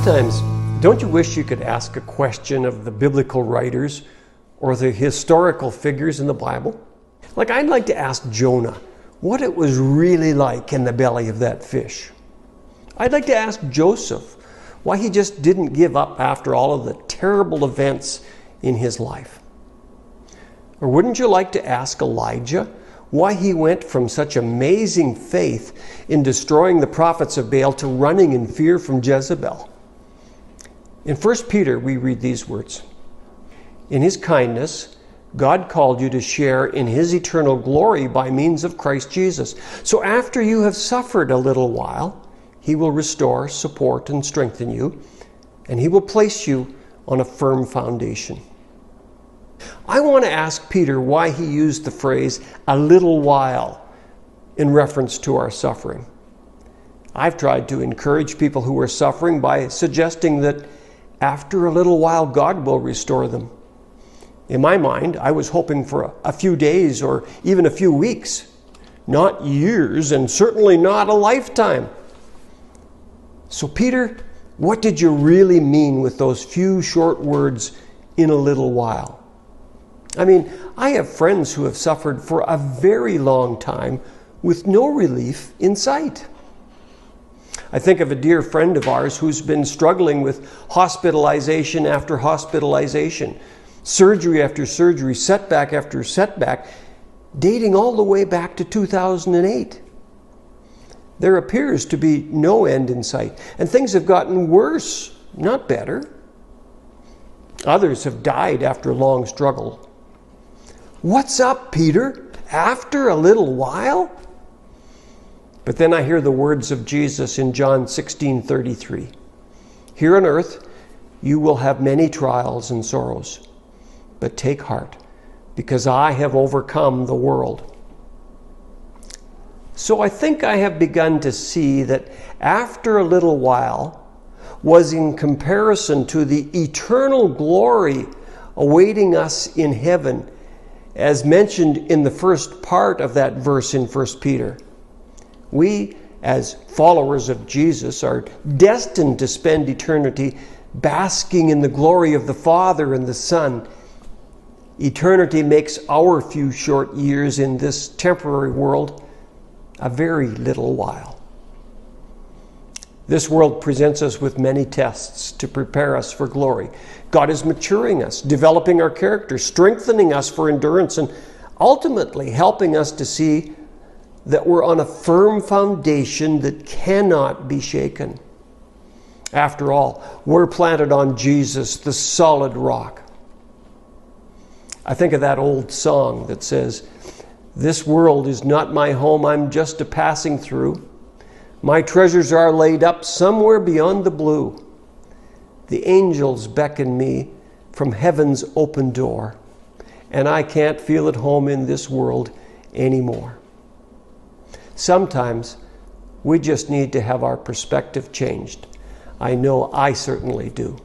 Sometimes, don't you wish you could ask a question of the biblical writers or the historical figures in the Bible? Like, I'd like to ask Jonah what it was really like in the belly of that fish. I'd like to ask Joseph why he just didn't give up after all of the terrible events in his life. Or wouldn't you like to ask Elijah why he went from such amazing faith in destroying the prophets of Baal to running in fear from Jezebel? In 1 Peter, we read these words: "In his kindness, God called you to share in his eternal glory by means of Christ Jesus. So after you have suffered a little while, he will restore, support, and strengthen you, and he will place you on a firm foundation." I want to ask Peter why he used the phrase "a little while" in reference to our suffering. I've tried to encourage people who are suffering by suggesting that after a little while, God will restore them. In my mind, I was hoping for a few days or even a few weeks, not years, and certainly not a lifetime. So Peter, what did you really mean with those few short words, "in a little while"? I mean, I have friends who have suffered for a very long time with no relief in sight. I think of a dear friend of ours who's been struggling with hospitalization after hospitalization, surgery after surgery, setback after setback, dating all the way back to 2008. There appears to be no end in sight, and things have gotten worse, not better. Others have died after long struggle. What's up, Peter? After a little while? But then I hear the words of Jesus in John 16:33. "Here on earth you will have many trials and sorrows, but take heart, because I have overcome the world." So I think I have begun to see that after a little while was in comparison to the eternal glory awaiting us in heaven, as mentioned in the first part of that verse in 1 Peter. We, as followers of Jesus, are destined to spend eternity basking in the glory of the Father and the Son. Eternity makes our few short years in this temporary world a very little while. This world presents us with many tests to prepare us for glory. God is maturing us, developing our character, strengthening us for endurance, and ultimately helping us to see that we're on a firm foundation that cannot be shaken. After all, we're planted on Jesus, the solid rock. I think of that old song that says, "This world is not my home, I'm just a passing through. My treasures are laid up somewhere beyond the blue. The angels beckon me from heaven's open door, and I can't feel at home in this world anymore." Sometimes we just need to have our perspective changed. I know I certainly do.